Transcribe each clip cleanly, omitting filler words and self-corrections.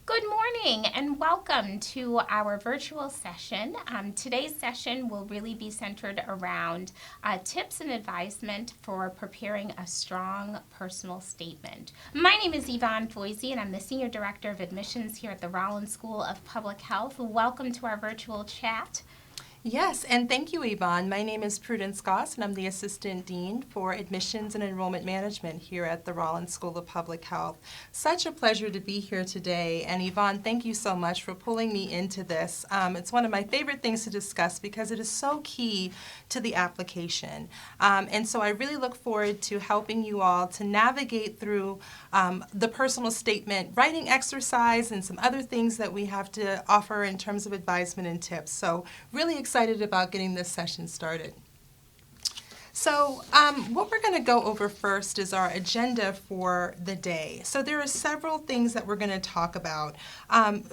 Good morning and welcome to our virtual session. Today's session will really be centered around tips and advisement for preparing a strong personal statement. My name is Yvonne Foisey and I'm the Senior Director of Admissions here at the Rollins School of Public Health. Welcome to our virtual chat. Yes, and thank you, Yvonne. My name is Prudence Goss, and I'm the Assistant Dean for Admissions and Enrollment Management here at the Rollins School of Public Health. Such a pleasure to be here today, and Yvonne, thank you so much for pulling me into this. It's one of my favorite things to discuss because it is so key to the application. And so I really look forward to helping you all to navigate through the personal statement writing exercise and some other things that we have to offer in terms of advisement and tips. So really excited about getting this session started. So what we're going to go over first is our agenda for the day. So there are several things that we're going to talk about.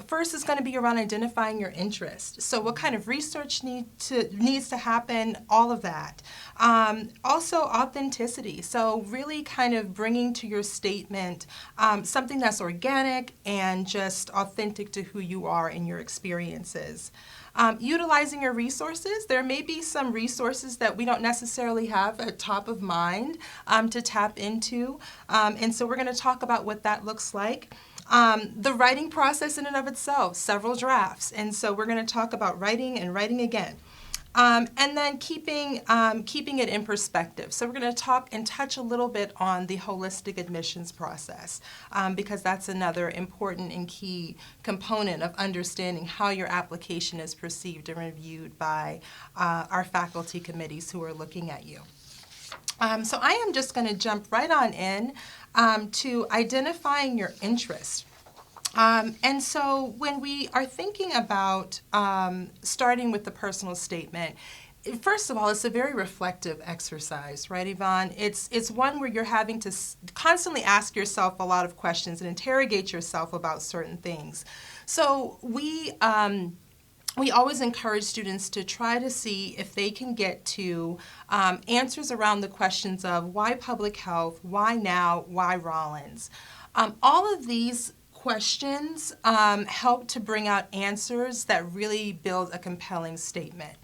First is going to be around identifying your interest. So what kind of research needs to happen, all of that. Also authenticity. So really kind of bringing to your statement something that's organic and just authentic to who you are and your experiences. Utilizing your resources. There may be some resources that we don't necessarily have at top of mind to tap into, and so we're going to talk about what that looks like. The writing process in and of itself, several drafts, and so we're going to talk about writing and writing again. And then keeping it in perspective. So we're going to talk and touch a little bit on the holistic admissions process because that's another important and key component of understanding how your application is perceived and reviewed by our faculty committees who are looking at you. So I am just going to jump right on in to identifying your interest. And so when we are thinking about starting with the personal statement, first of all, it's a very reflective exercise, right, Yvonne? It's one where you're having to constantly ask yourself a lot of questions and interrogate yourself about certain things. So we always encourage students to try to see if they can get to answers around the questions of why public health, why now, why Rollins. All of these questions help to bring out answers that really build a compelling statement.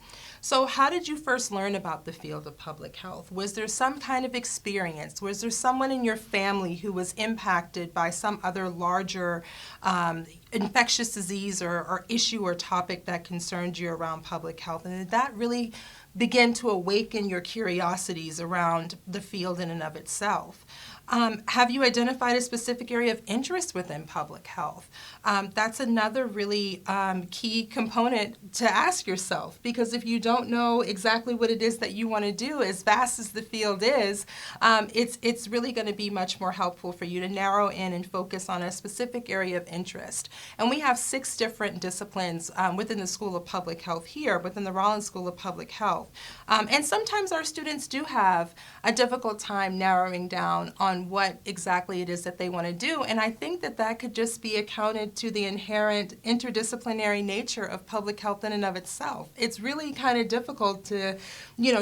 So how did you first learn about the field of public health? Was there some kind of experience? Was there someone in your family who was impacted by some other larger infectious disease or issue or topic that concerned you around public health? And did that really begin to awaken your curiosities around the field in and of itself? Have you identified a specific area of interest within public health? That's another really key component to ask yourself, because if you don't know exactly what it is that you want to do, as vast as the field is, it's really going to be much more helpful for you to narrow in and focus on a specific area of interest. And we have 6 different disciplines within the School of Public Health here, within the Rollins School of Public Health. And sometimes our students do have a difficult time narrowing down on what exactly it is that they want to do. And I think that that could just be accounted to the inherent interdisciplinary nature of public health in and of itself. It's really kind of difficult to,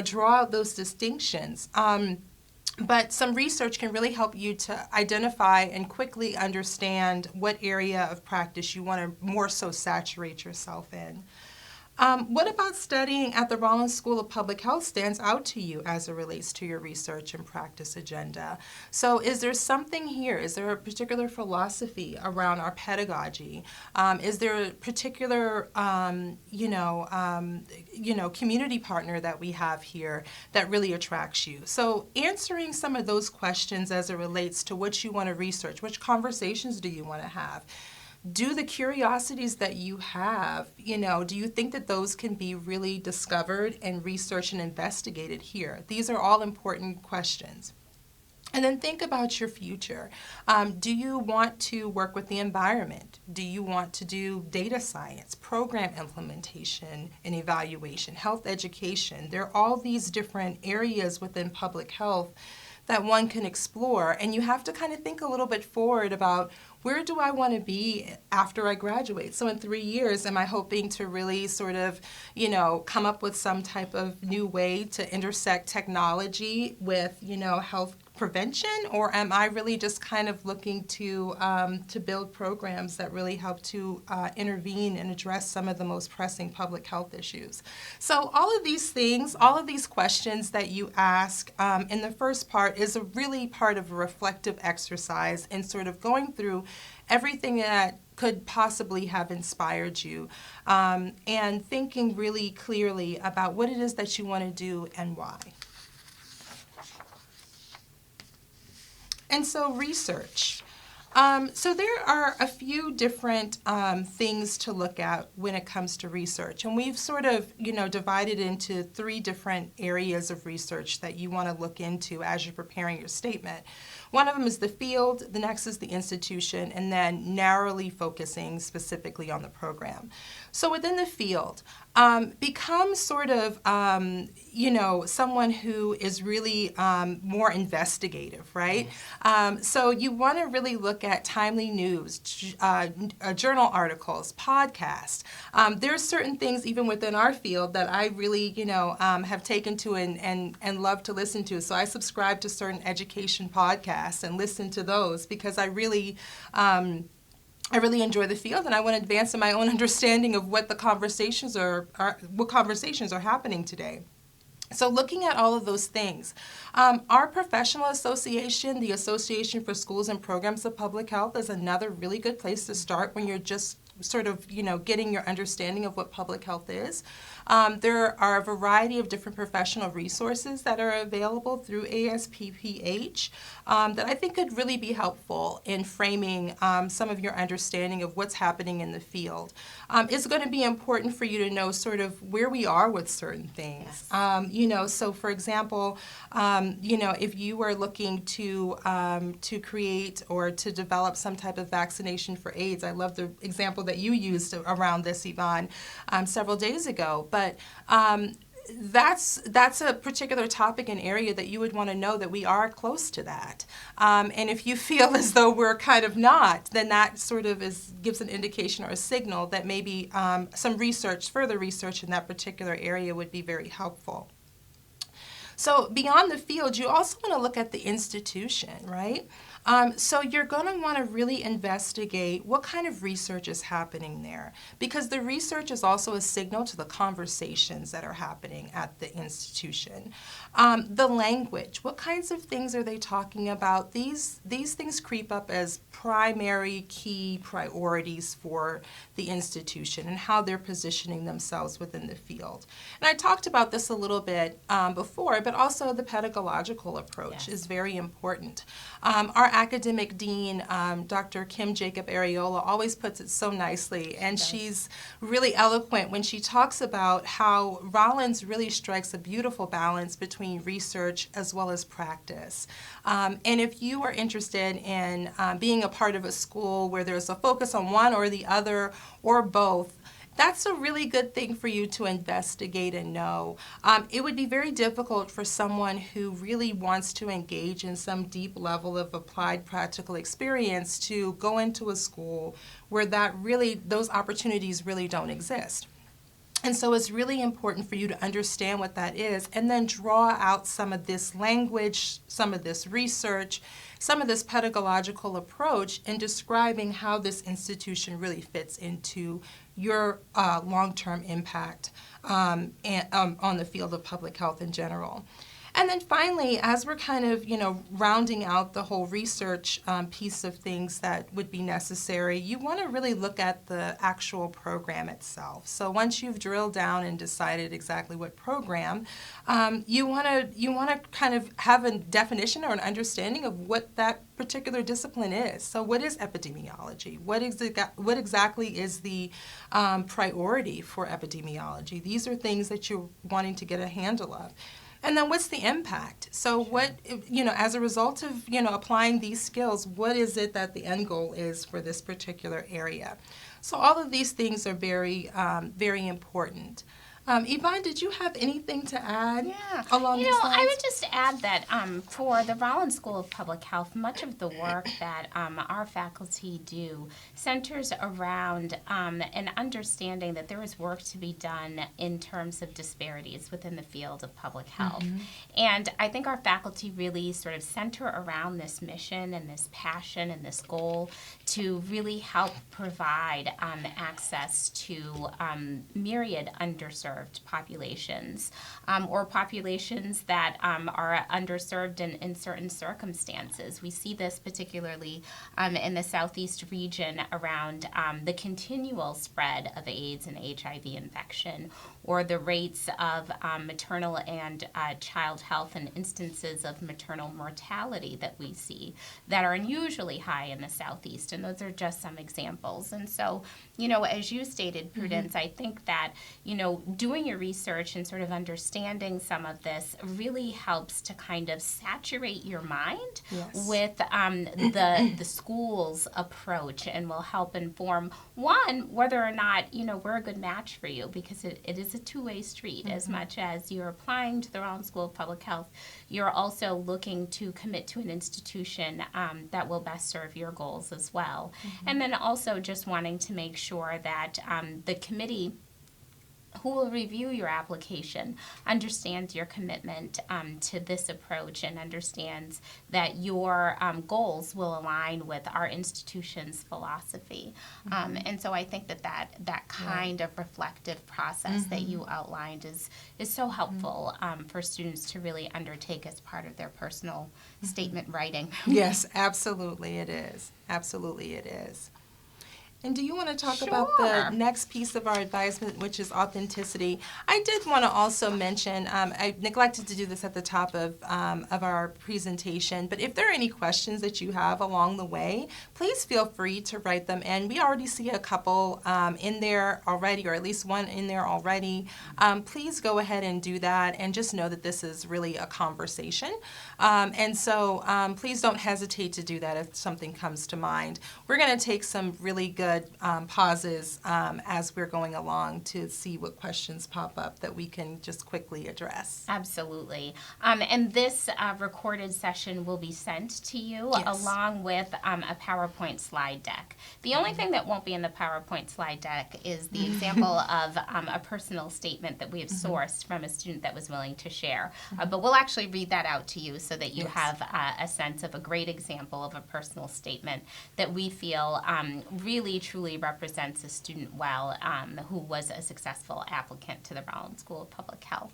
draw out those distinctions. But some research can really help you to identify and quickly understand what area of practice you want to more so saturate yourself in. What about studying at the Rollins School of Public Health stands out to you as it relates to your research and practice agenda? So is there something here? Is there a particular philosophy around our pedagogy? Is there a particular, community partner that we have here that really attracts you? So answering some of those questions as it relates to what you want to research, which conversations do you want to have? Do the curiosities that you have, do you think that those can be really discovered and researched and investigated here? These are all important questions. And then think about your future. Do you want to work with the environment? Do you want to do data science, program implementation and evaluation, health education? There are all these different areas within public health that one can explore, and you have to kind of think a little bit forward about where do I want to be after I graduate? So in 3 years, am I hoping to really sort of, come up with some type of new way to intersect technology with, health prevention, or am I really just kind of looking to build programs that really help to intervene and address some of the most pressing public health issues? So all of these things, all of these questions that you ask in the first part is a really part of a reflective exercise in sort of going through everything that could possibly have inspired you, and thinking really clearly about what it is that you want to do and why. And so research. So there are a few different things to look at when it comes to research. And we've sort of, divided into 3 different areas of research that you want to look into as you're preparing your statement. One of them is the field, the next is the institution, and then narrowly focusing specifically on the program. So within the field, become sort of, someone who is really more investigative, right? So you want to really look at timely news, journal articles, podcasts. There are certain things even within our field that I really, have taken to and love to listen to. So I subscribe to certain education podcasts and listen to those because I really enjoy the field, and I want to advance in my own understanding of what the conversations what conversations are happening today. So looking at all of those things, our professional association, the Association for Schools and Programs of Public Health, is another really good place to start when you're just sort of, getting your understanding of what public health is. There are a variety of different professional resources that are available through ASPPH that I think could really be helpful in framing some of your understanding of what's happening in the field. It's going to be important for you to know sort of where we are with certain things. Yes. So for example, if you are looking to create or to develop some type of vaccination for AIDS, I love the example that you used around this, Yvonne, several days ago. But that's a particular topic and area that you would want to know that we are close to that. And if you feel as though we're kind of not, then that sort of gives an indication or a signal that maybe some further research in that particular area would be very helpful. So beyond the field, you also want to look at the institution, right? So you're going to want to really investigate what kind of research is happening there, because the research is also a signal to the conversations that are happening at the institution. The language, what kinds of things are they talking about? These things creep up as primary key priorities for the institution and how they're positioning themselves within the field. And I talked about this a little bit before, but also the pedagogical approach is very important. Our academic dean, Dr. Kim Jacob Areola, always puts it so nicely, and she's really eloquent when she talks about how Rollins really strikes a beautiful balance between research as well as practice. And if you are interested in being a part of a school where there's a focus on one or the other or both, that's a really good thing for you to investigate and know. It would be very difficult for someone who really wants to engage in some deep level of applied practical experience to go into a school where those opportunities really don't exist. And so it's really important for you to understand what that is and then draw out some of this language, some of this research, some of this pedagogical approach in describing how this institution really fits into your long-term impact on the field of public health in general. And then finally, as we're kind of, rounding out the whole research piece of things that would be necessary, you want to really look at the actual program itself. So once you've drilled down and decided exactly what program, you want to kind of have a definition or an understanding of what that particular discipline is. So what is epidemiology? What exactly is the priority for epidemiology? These are things that you're wanting to get a handle of. And then what's the impact? So what, as a result of, applying these skills, what is it that the end goal is for this particular area? So all of these things are very, very important. Yvonne, did you have anything to add Yeah. along these lines? I would just add that for the Rollins School of Public Health, much of the work that our faculty do centers around an understanding that there is work to be done in terms of disparities within the field of public health. And I think our faculty really sort of center around this mission and this passion and this goal to really help provide access to myriad underserved populations or populations that are underserved in certain circumstances. We see this particularly in the Southeast region around the continual spread of AIDS and HIV infection, or the rates of maternal and child health and instances of maternal mortality that we see that are unusually high in the Southeast. And those are just some examples. And so, as you stated, Prudence, I think that, doing your research and sort of understanding some of this really helps to kind of saturate your mind with the school's approach, and will help inform, one, whether or not, we're a good match for you, because it is a two-way street. As much as you're applying to the Rollins School of Public Health, you're also looking to commit to an institution that will best serve your goals as well. And then also just wanting to make sure that the committee who will review your application understands your commitment to this approach, and understands that your goals will align with our institution's philosophy. And so I think that kind of reflective process that you outlined is so helpful for students to really undertake as part of their personal statement writing. Yes, absolutely it is. Absolutely it is. And do you want to talk about the next piece of our advisement, which is authenticity? I did want to also mention, I neglected to do this at the top of our presentation, but if there are any questions that you have along the way, please feel free to write them in. We already see a couple in there already, or at least one in there already. Please go ahead and do that, and just know that this is really a conversation. And so please don't hesitate to do that if something comes to mind. We're going to take some really good pauses as we're going along to see what questions pop up that we can just quickly address. Absolutely. And this recorded session will be sent to you along with a PowerPoint slide deck. The only thing that won't be in the PowerPoint slide deck is the example of a personal statement that we have sourced from a student that was willing to share. But we'll actually read that out to you so that you have a sense of a great example of a personal statement that we feel really truly represents a student well who was a successful applicant to the Rollins School of Public Health.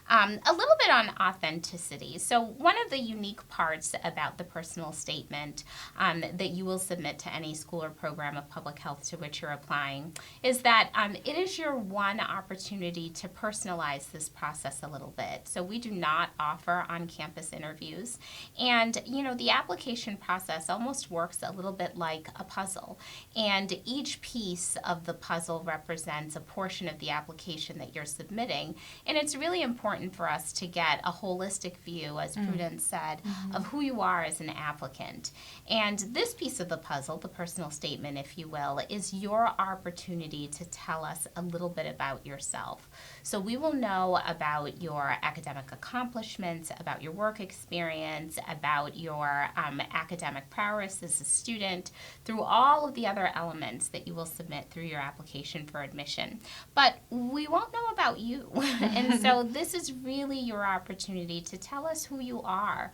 A little bit on authenticity. So one of the unique parts about the personal statement that you will submit to any school or program of public health to which you're applying is that it is your one opportunity to personalize this process a little bit. So we do not offer on-campus interviews, and the application process almost works a little bit like a puzzle, and each piece of the puzzle represents a portion of the application that you're submitting, and it's really important for us to get a holistic view, as Prudence said, of who you are as an applicant. And this piece of the puzzle, the personal statement, if you will, is your opportunity to tell us a little bit about yourself. So we will know about your academic accomplishments, about your work experience, about your academic prowess as a student, through all of the other elements that you will submit through your application for admission. But we won't know about you. And so this is really your opportunity to tell us who you are.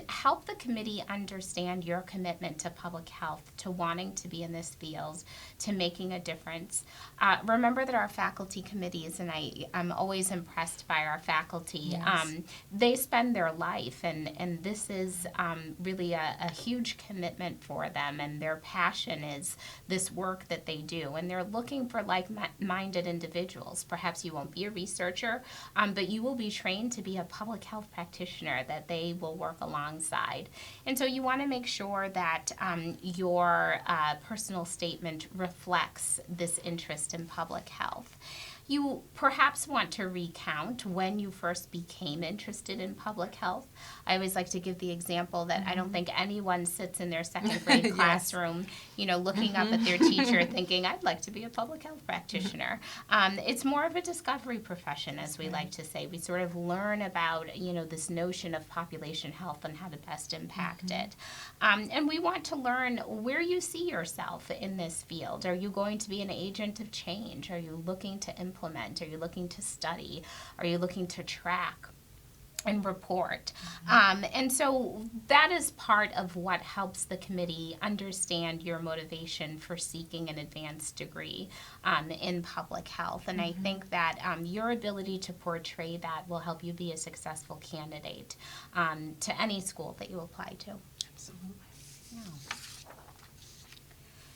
Help the committee understand your commitment to public health, to wanting to be in this field, to making a difference. Remember that our faculty committees, and I'm always impressed by our faculty, they spend their life, and this is really a huge commitment for them, and their passion is this work that they do, and they're looking for like-minded individuals. Perhaps you won't be a researcher, but you will be trained to be a public health practitioner that they will work alongside. And so you want to make sure that your personal statement reflects this interest in public health. You perhaps want to recount when you first became interested in public health. I always like to give the example that I don't think anyone sits in their second grade Yes. classroom, looking up at their teacher thinking, I'd like to be a public health practitioner. It's more of a discovery profession, as we like to say. We sort of learn about, this notion of population health and how to best impact it. And we want to learn where you see yourself in this field. Are you going to be an agent of change? Are you looking to implement? Are you looking to study? Are you looking to track and report? And so that is part of what helps the committee understand your motivation for seeking an advanced degree in public health. And I think that your ability to portray that will help you be a successful candidate to any school that you apply to. Absolutely. Yeah.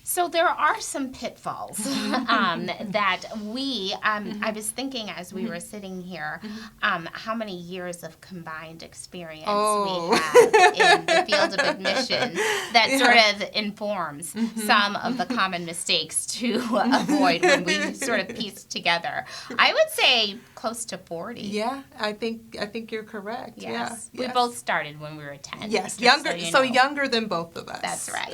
So there are some pitfalls that I was thinking as we were sitting here, how many years of combined experience we have in the field of admission that sort of informs some of the common mistakes to avoid when we sort of piece together. I would say close to 40. Yeah, I think you're correct. Yes. Yeah, We both started when we were 10. Yes, just younger, you so know. younger than both of us. That's right.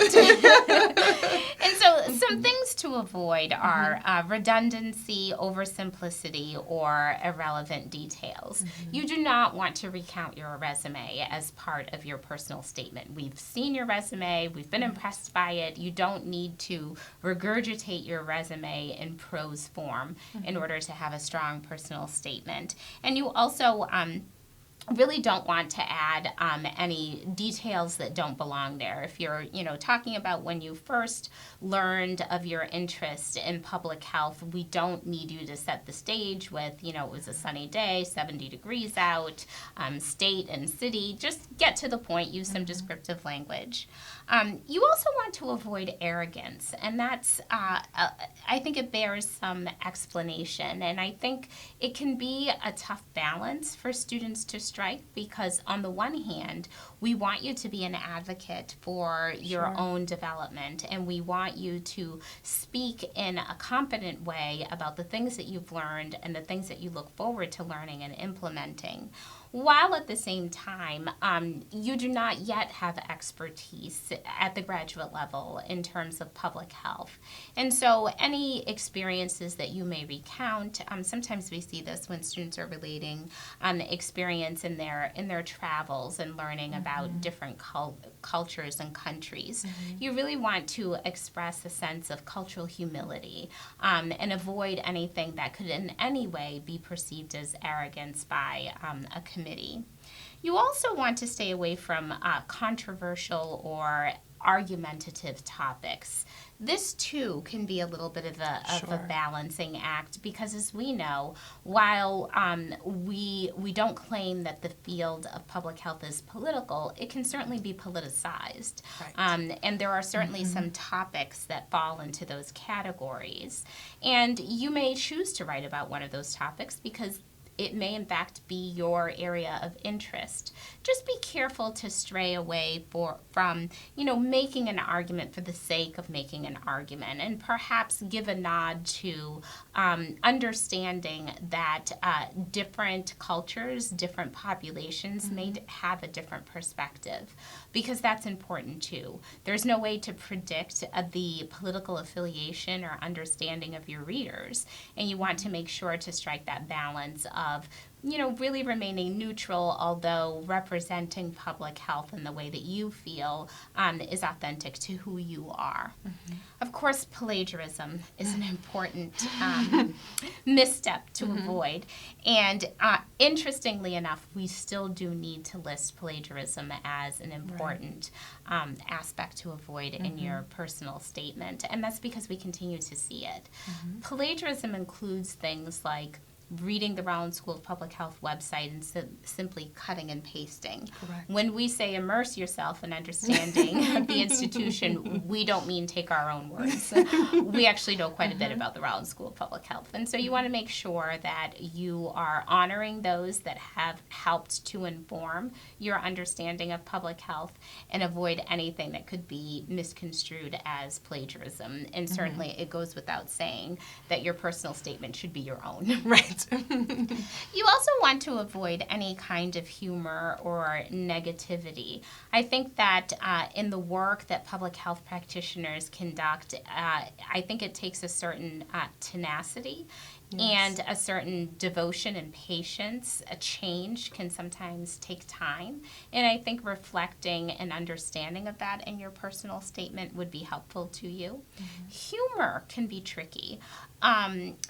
And so some things to avoid are redundancy, oversimplicity, or irrelevant details. You do not want to recount your resume as part of your personal statement. We've seen your resume. We've been impressed by it. You don't need to regurgitate your resume in prose form in order to have a strong personal statement. And you also really don't want to add any details that don't belong there. If you're, talking about when you first learned of your interest in public health, we don't need you to set the stage with, it was a sunny day, 70 degrees out, state and city. Just get to the point, use some descriptive language. You also want to avoid arrogance, and that's, I think it bears some explanation, and I think it can be a tough balance for students to strike, because on the one hand, we want you to be an advocate for your own development, and we want you to speak in a competent way about the things that you've learned and the things that you look forward to learning and implementing, while at the same time, you do not yet have expertise at the graduate level in terms of public health. And so any experiences that you may recount, sometimes we see this when students are relating experience in their travels and learning about different cultures and countries. You really want to express a sense of cultural humility and avoid anything that could in any way be perceived as arrogance by a committee. You also want to stay away from controversial or argumentative topics. This too can be a little bit of a balancing act, because as we know, while we don't claim that the field of public health is political, it can certainly be politicized. Right. And there are certainly some topics that fall into those categories. And you may choose to write about one of those topics because it may in fact be your area of interest. Just be careful to stray away from making an argument for the sake of making an argument, and perhaps give a nod to understanding that different cultures, different populations may have a different perspective, because that's important too. There's no way to predict the political affiliation or understanding of your readers, and you want to make sure to strike that balance of really remaining neutral, although representing public health in the way that you feel is authentic to who you are. Of course, plagiarism is an important misstep to avoid. And interestingly enough, we still do need to list plagiarism as an important aspect to avoid in your personal statement. And that's because we continue to see it. Plagiarism includes things like reading the Rollins School of Public Health website and simply cutting and pasting. Correct. When we say immerse yourself in understanding of the institution, we don't mean take our own words. We actually know quite a bit about the Rollins School of Public Health. And so you want to make sure that you are honoring those that have helped to inform your understanding of public health and avoid anything that could be misconstrued as plagiarism. And certainly it goes without saying that your personal statement should be your own. Right. You also want to avoid any kind of humor or negativity. I think that in the work that public health practitioners conduct, I think it takes a certain tenacity. Yes. And a certain devotion and patience. A change can sometimes take time. And I think reflecting and understanding of that in your personal statement would be helpful to you. Humor can be tricky.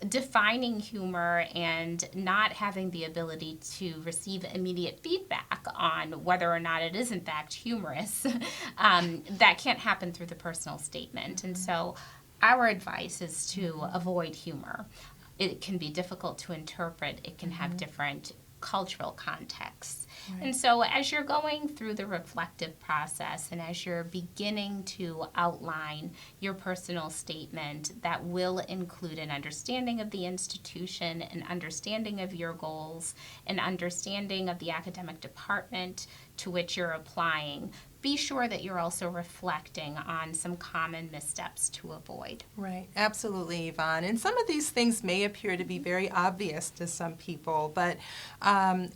Defining humor and not having the ability to receive immediate feedback on whether or not it is in fact humorous, that can't happen through the personal statement. And so our advice is to avoid humor. It can be difficult to interpret. It can have different cultural contexts. Right. And so as you're going through the reflective process and as you're beginning to outline your personal statement that will include an understanding of the institution, an understanding of your goals, an understanding of the academic department to which you're applying, be sure that you're also reflecting on some common missteps to avoid. Right, absolutely, Yvonne. And some of these things may appear to be very obvious to some people, but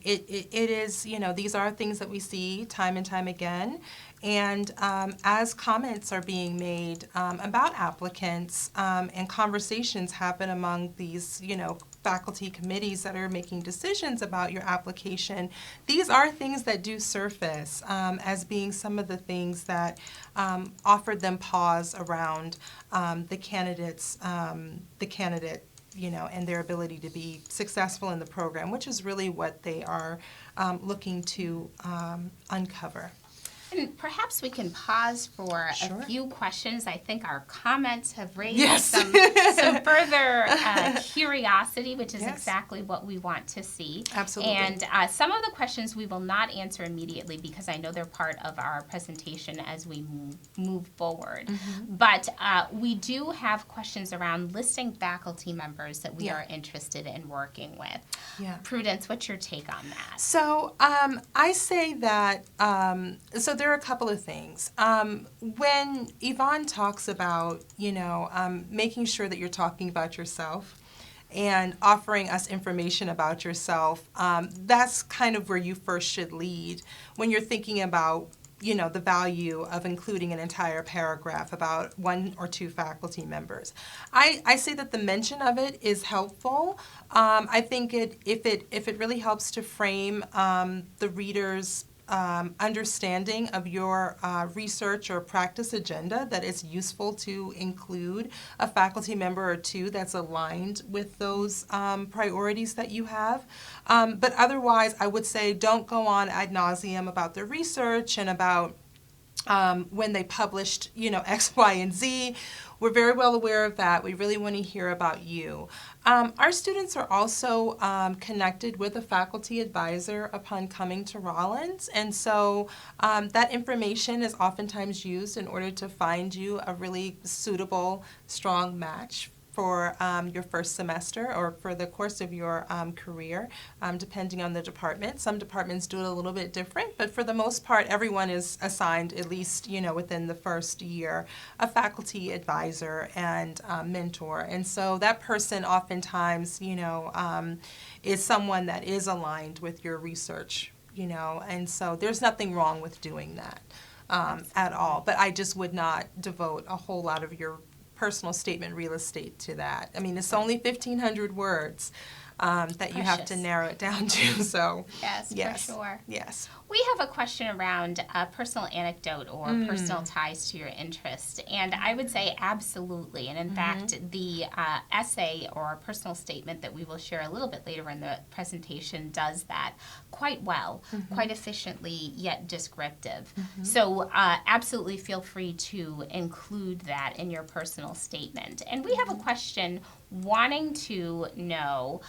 it is, these are things that we see time and time again. And as comments are being made about applicants and conversations happen among these, faculty committees that are making decisions about your application, these are things that do surface as being some of the things that offered them pause around the candidate, and their ability to be successful in the program, which is really what they are looking to uncover. And perhaps we can pause for Sure. a few questions. I think our comments have raised Yes. some further curiosity, which is Yes. exactly what we want to see. Absolutely. And some of the questions we will not answer immediately because I know they're part of our presentation as we move forward. But we do have questions around listing faculty members that we are interested in working with. Yeah. Prudence, what's your take on that? So I say that, so there are a couple of things. When Yvonne talks about, making sure that you're talking about yourself and offering us information about yourself, that's kind of where you first should lead when you're thinking about the value of including an entire paragraph about one or two faculty members. I say that the mention of it is helpful. I think if it really helps to frame the reader's understanding of your research or practice agenda, that it's useful to include a faculty member or two that's aligned with those priorities that you have. But otherwise, I would say don't go on ad nauseum about the research and about when they published, X, Y, and Z. We're very well aware of that. We really want to hear about you. Our students are also connected with a faculty advisor upon coming to Rollins, and so that information is oftentimes used in order to find you a really suitable, strong match for your first semester or for the course of your career, depending on the department. Some departments do it a little bit different, but for the most part, everyone is assigned, at least within the first year, a faculty advisor and mentor. And so that person oftentimes, is someone that is aligned with your research, and so there's nothing wrong with doing that at all. But I just would not devote a whole lot of your personal statement real estate to that. I mean, it's only 1,500 words that you have to narrow it down to. So Yes, for sure. Yes. We have a question around a personal anecdote or personal ties to your interest, and I would say absolutely. And in fact, the essay or personal statement that we will share a little bit later in the presentation does that quite well, quite efficiently, yet descriptive. So absolutely feel free to include that in your personal statement. And we have a question wanting to know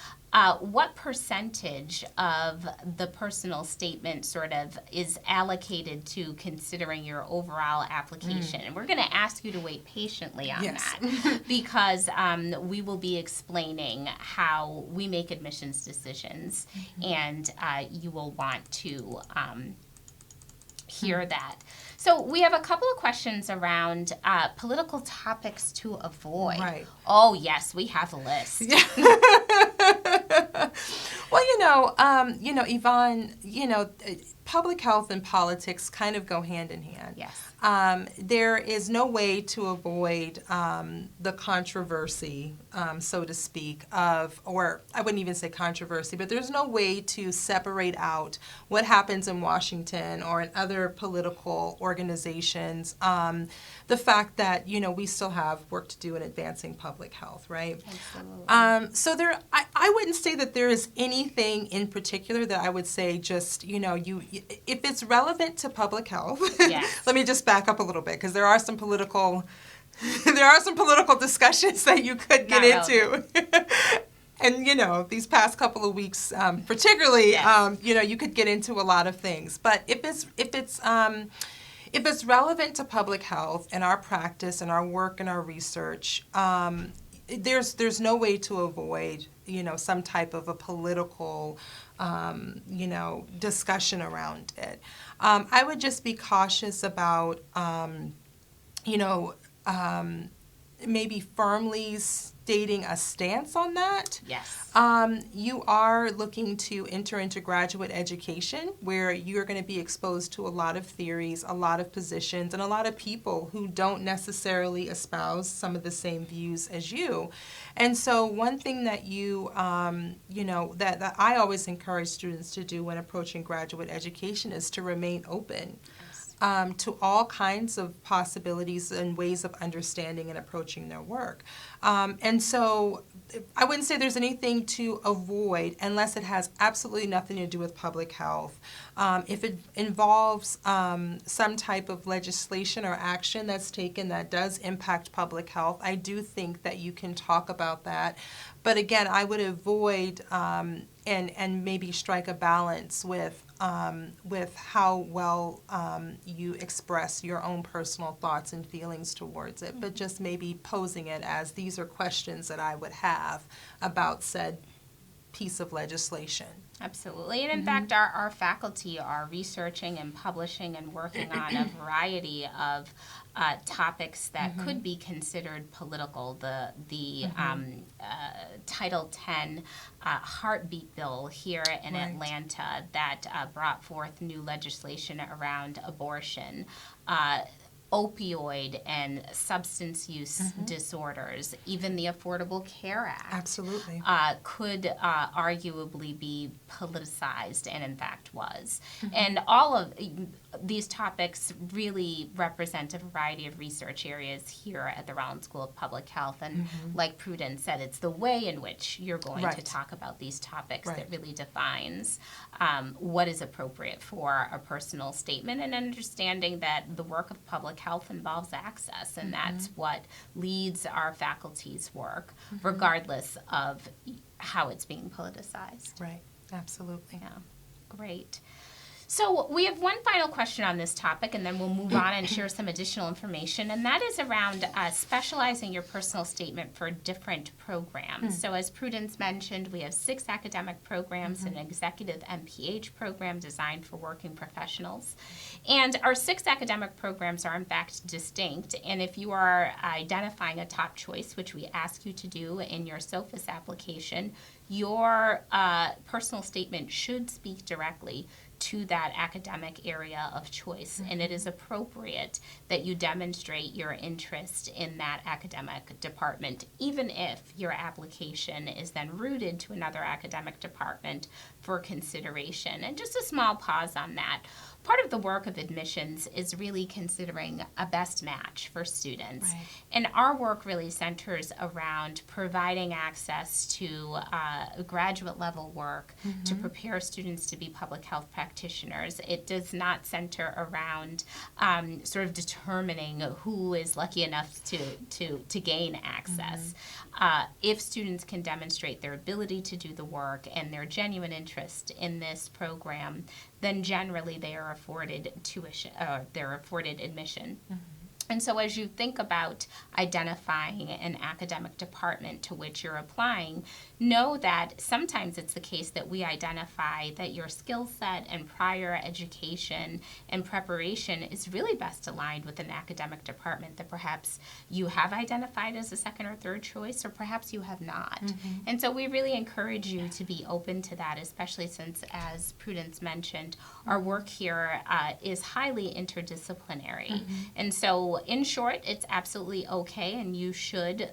what percentage of the personal statement sort of is allocated to considering your overall application? And we're going to ask you to wait patiently on that because we will be explaining how we make admissions decisions, and you will want to hear that. So we have a couple of questions around political topics to avoid. Right. Oh, yes, we have a list. Well, Yvonne, public health and politics kind of go hand in hand. Yes. There is no way to avoid the controversy, so to speak, or I wouldn't even say controversy, but there's no way to separate out what happens in Washington or in other political organizations. The fact that, we still have work to do in advancing public health, right? Absolutely. So I wouldn't say that there is anything in particular that I would say just, if it's relevant to public health, Yes. let me just back up a little bit because there are some political discussions that you could get into. And, these past couple of weeks, particularly, Yes. You could get into a lot of things. But if it's relevant to public health and our practice and our work and our research, there's no way to avoid, some type of a political, discussion around it. I would just be cautious about, maybe firmly stating a stance on that. Yes. You are looking to enter into graduate education where you're going to be exposed to a lot of theories, a lot of positions, and a lot of people who don't necessarily espouse some of the same views as you. And so one thing that that I always encourage students to do when approaching graduate education is to remain open. To all kinds of possibilities and ways of understanding and approaching their work. And so I wouldn't say there's anything to avoid unless it has absolutely nothing to do with public health. If it involves some type of legislation or action that's taken that does impact public health, I do think that you can talk about that. But again, I would avoid and maybe strike a balance with how well you express your own personal thoughts and feelings towards it, but just maybe posing it as these are questions that I would have about said piece of legislation. Absolutely. And in fact, our faculty are researching and publishing and working on a variety of topics that could be considered political. The Title X heartbeat bill here in Atlanta that brought forth new legislation around abortion, opioid and substance use disorders, even the Affordable Care Act. Absolutely. Could arguably be politicized, and in fact was. And all of these topics really represent a variety of research areas here at the Rollins School of Public Health. And like Prudence said, it's the way in which you're going to talk about these topics that really defines what is appropriate for a personal statement, and understanding that the work of public health involves access, and that's what leads our faculty's work, regardless of how it's being politicized. Right, absolutely. Yeah, great. So we have one final question on this topic, and then we'll move on and share some additional information, and that is around specializing your personal statement for different programs. So as Prudence mentioned, we have 6 academic programs and an executive MPH program designed for working professionals. And our 6 academic programs are in fact distinct, and if you are identifying a top choice, which we ask you to do in your SOFIS application, your personal statement should speak directly to that academic area of choice, and it is appropriate that you demonstrate your interest in that academic department, even if your application is then routed to another academic department for consideration. And just a small pause on that. part of the work of admissions is really considering a best match for students. Right. And our work really centers around providing access to graduate level work to prepare students to be public health practitioners. It does not center around sort of determining who is lucky enough to gain access. If students can demonstrate their ability to do the work and their genuine interest in this program, then generally they are afforded tuition, they're afforded admission. And so as you think about identifying an academic department to which you're applying, know that sometimes it's the case that we identify that your skill set and prior education and preparation is really best aligned with an academic department that perhaps you have identified as a second or third choice, or perhaps you have not. And so we really encourage you to be open to that, especially since, as Prudence mentioned, our work here is highly interdisciplinary. And so in short, it's absolutely okay, and you should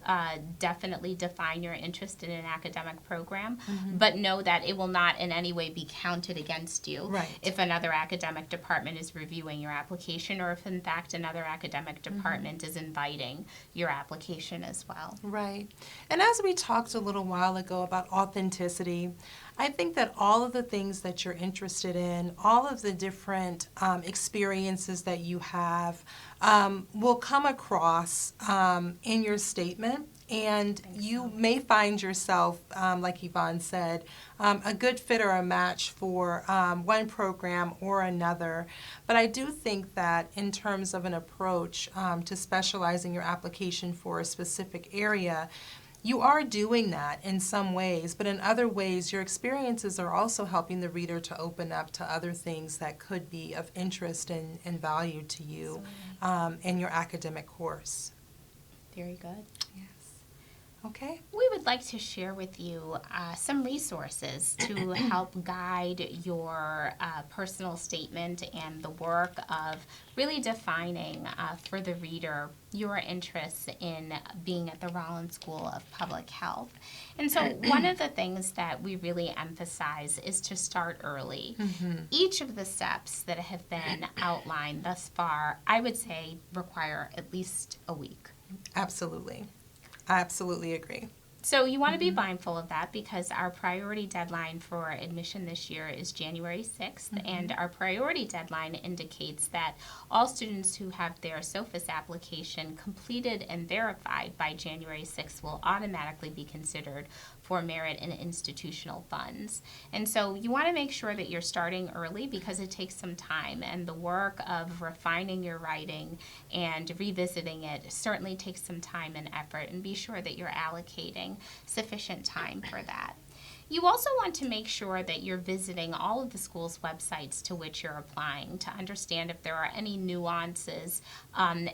definitely define your interest in an academic program, but know that it will not in any way be counted against you if another academic department is reviewing your application, or if in fact another academic department is inviting your application as well. Right. And as we talked a little while ago about authenticity, I think that all of the things that you're interested in, all of the different experiences that you have will come across in your statement. And you may find yourself, like Yvonne said, a good fit or a match for one program or another. But I do think that in terms of an approach to specializing your application for a specific area, you are doing that in some ways, but in other ways, your experiences are also helping the reader to open up to other things that could be of interest and value to you in your academic course. Very good. Yes. Okay. We would like to share with you some resources to help guide your personal statement and the work of really defining for the reader your interests in being at the Rollins School of Public Health. And so one of the things that we really emphasize is to start early. Each of the steps that have been outlined thus far, I would say, require at least a week. Absolutely. I absolutely agree. So you want to be mindful of that, because our priority deadline for admission this year is January 6th, and our priority deadline indicates that all students who have their SOFIS application completed and verified by January 6th will automatically be considered for merit and institutional funds. And so you want to make sure that you're starting early, because it takes some time, and the work of refining your writing and revisiting it certainly takes some time and effort, and be sure that you're allocating sufficient time for that. You also want to make sure that you're visiting all of the school's websites to which you're applying to understand if there are any nuances,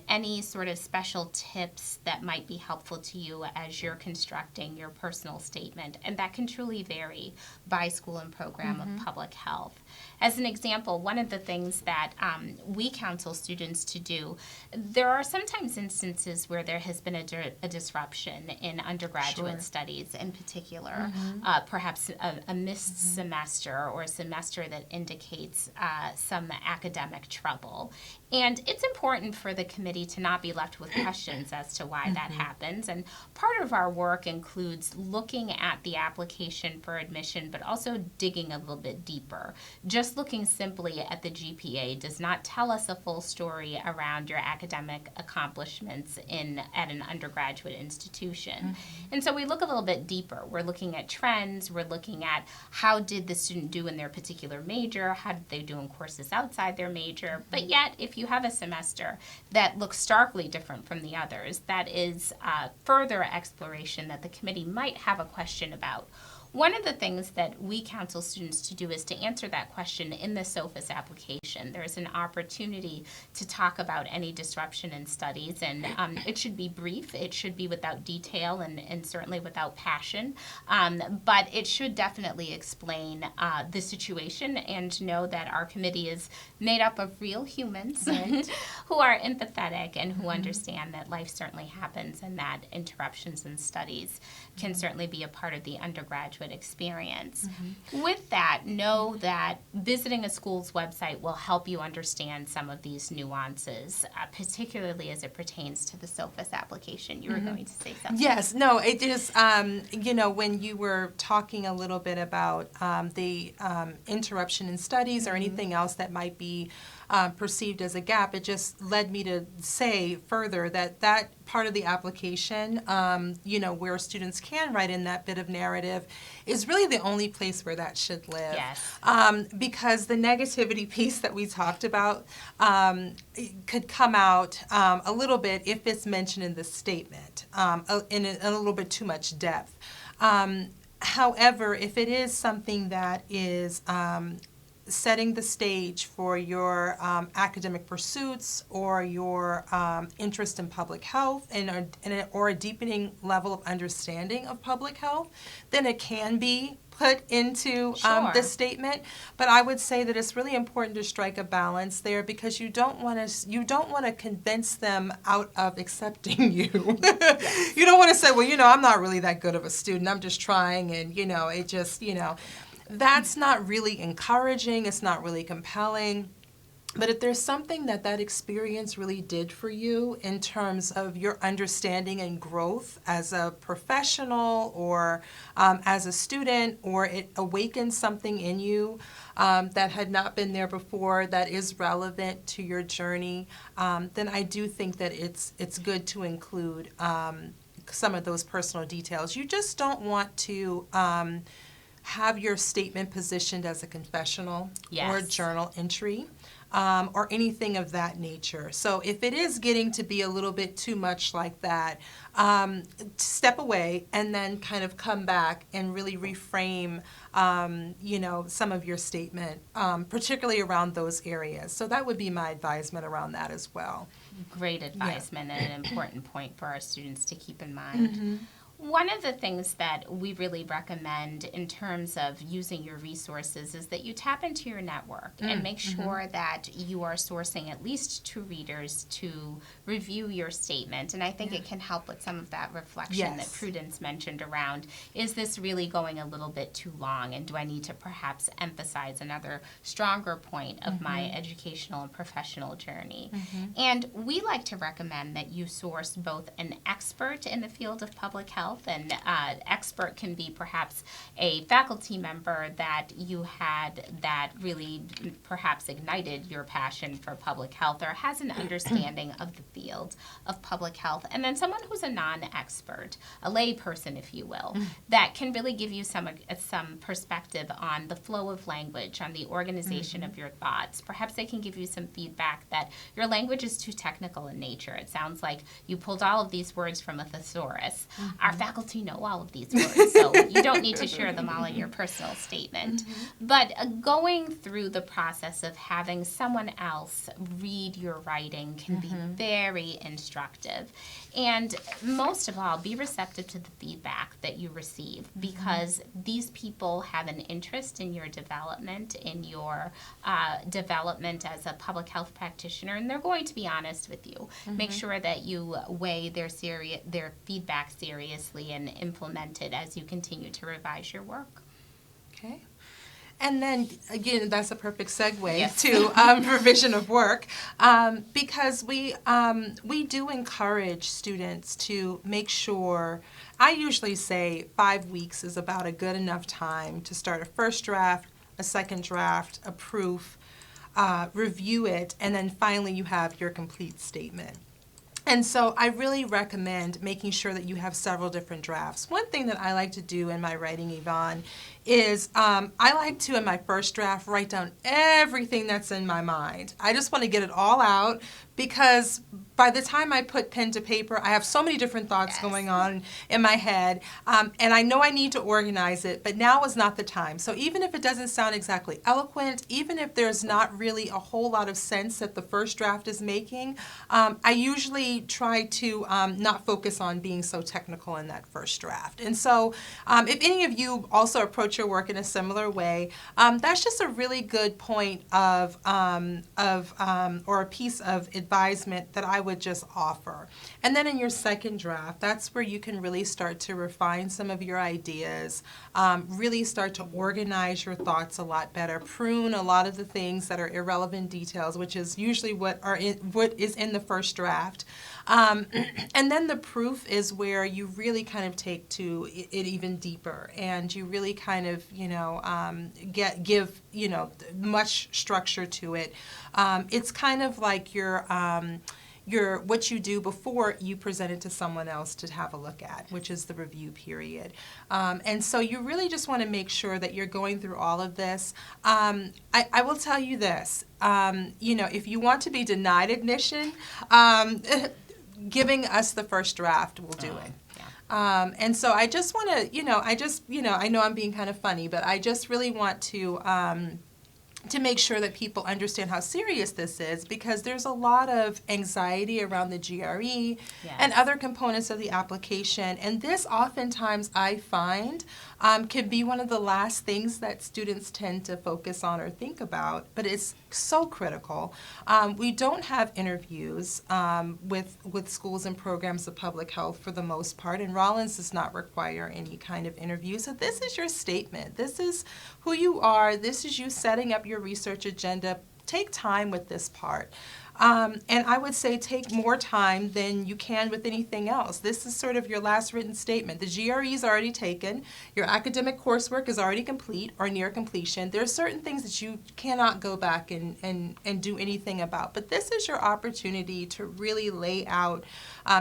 any sort of special tips that might be helpful to you as you're constructing your personal statement. And that can truly vary by school and program of public health. As an example, one of the things that we counsel students to do, there are sometimes instances where there has been a disruption in undergraduate studies in particular, perhaps a missed semester or a semester that indicates some academic trouble. And it's important for the committee to not be left with questions as to why that happens. And part of our work includes looking at the application for admission, but also digging a little bit deeper. Just looking simply at the GPA does not tell us a full story around your academic accomplishments at an undergraduate institution. And so we look a little bit deeper. We're looking at trends. We're looking at how did the student do in their particular major, how did they do in courses outside their major. But yet, if you have a semester that looks starkly different from the others, that is further exploration that the committee might have a question about. One of the things that we counsel students to do is to answer that question in the SOFIS application. There's an opportunity to talk about any disruption in studies, and it should be brief. It should be without detail and certainly without passion, but it should definitely explain the situation, and know that our committee is made up of real humans who are empathetic and who understand that life certainly happens, and that interruptions in studies can certainly be a part of the undergraduate undergraduate experience. With that, know that visiting a school's website will help you understand some of these nuances, particularly as it pertains to the SOFIS application. You were going to say something. Yes, no, it is, when you were talking a little bit about the interruption in studies or anything else that might be perceived as a gap, it just led me to say further that that part of the application, where students can write in that bit of narrative, is really the only place where that should live. Yes. Because the negativity piece that we talked about could come out a little bit if it's mentioned in the statement in a little bit too much depth. However, if it is something that is setting the stage for your academic pursuits or your interest in public health or a deepening level of understanding of public health, then it can be put into the statement. But I would say that it's really important to strike a balance there, because you don't want to convince them out of accepting you. Yes. You don't want to say, well, I'm not really that good of a student. I'm just trying, and it just that's not really encouraging. It's not really compelling. But if there's something that experience really did for you in terms of your understanding and growth as a professional or as a student, or it awakens something in you that had not been there before, that is relevant to your journey, then I do think that it's good to include some of those personal details. You just don't want to have your statement positioned as a confessional or a journal entry. Or anything of that nature. So if it is getting to be a little bit too much like that, step away and then kind of come back and really reframe, some of your statement, particularly around those areas. So that would be my advisement around that as well. Great advisement and an important point for our students to keep in mind. One of the things that we really recommend in terms of using your resources is that you tap into your network and make sure that you are sourcing at least 2 readers to review your statement. And I think it can help with some of that reflection that Prudence mentioned around, is this really going a little bit too long, and do I need to perhaps emphasize another stronger point of my educational and professional journey? And we like to recommend that you source both an expert in the field of public health, and expert can be perhaps a faculty member that you had that really perhaps ignited your passion for public health or has an understanding of the field of public health, and then someone who's a non-expert, a lay person, if you will, that can really give you some perspective on the flow of language, on the organization of your thoughts. Perhaps they can give you some feedback that your language is too technical in nature. It sounds like you pulled all of these words from a thesaurus. Our faculty know all of these words, so you don't need to share them all in your personal statement. But going through the process of having someone else read your writing can be very instructive. And most of all, be receptive to the feedback that you receive, because these people have an interest in your development, development as a public health practitioner, and they're going to be honest with you. Make sure that you weigh their feedback seriously and implement it as you continue to revise your work. Okay. And then, again, that's a perfect segue to revision of work, because we do encourage students to make sure, I usually say 5 weeks is about a good enough time to start a first draft, a second draft, a proof, review it, and then finally you have your complete statement. And so I really recommend making sure that you have several different drafts. One thing that I like to do in my writing, Yvonne, is I like to, in my first draft, write down everything that's in my mind. I just want to get it all out, because by the time I put pen to paper, I have so many different thoughts going on in my head, and I know I need to organize it, but now is not the time. So even if it doesn't sound exactly eloquent, even if there's not really a whole lot of sense that the first draft is making, I usually try to not focus on being so technical in that first draft. And so if any of you also approach your work in a similar way, that's just a really good point of or a piece of advisement that I would would just offer. And then in your second draft, that's where you can really start to refine some of your ideas, really start to organize your thoughts a lot better, prune a lot of the things that are irrelevant details, which is usually what is in the first draft. And then the proof is where you really kind of take to it even deeper, and you really kind of, give, much structure to it. It's kind of like your what you do before you present it to someone else to have a look at, which is the review period. And so you really just want to make sure that you're going through all of this. I will tell you this, if you want to be denied admission, giving us the first draft will do it. And so I just want to, I know I'm being kind of funny, but I just really want to make sure that people understand how serious this is, because there's a lot of anxiety around the GRE and other components of the application. And this oftentimes I find can be one of the last things that students tend to focus on or think about, but it's so critical. We don't have interviews with schools and programs of public health for the most part, and Rollins does not require any kind of interview. So this is your statement. This is who you are. This is you setting up your research agenda. Take time with this part. And I would say take more time than you can with anything else. This is sort of your last written statement. The GRE is already taken. Your academic coursework is already complete or near completion. There are certain things that you cannot go back and do anything about. But this is your opportunity to really lay out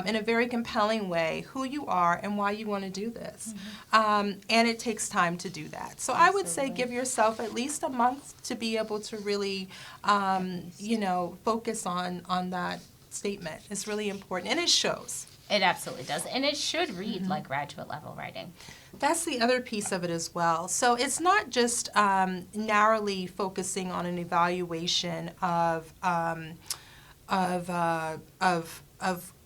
in a very compelling way who you are and why you want to do this. And it takes time to do that. So I would say give yourself at least a month to be able to really, focus on that statement. It's really important, and it shows. It absolutely does, and it should read like graduate level writing. That's the other piece of it as well. So it's not just narrowly focusing on an evaluation of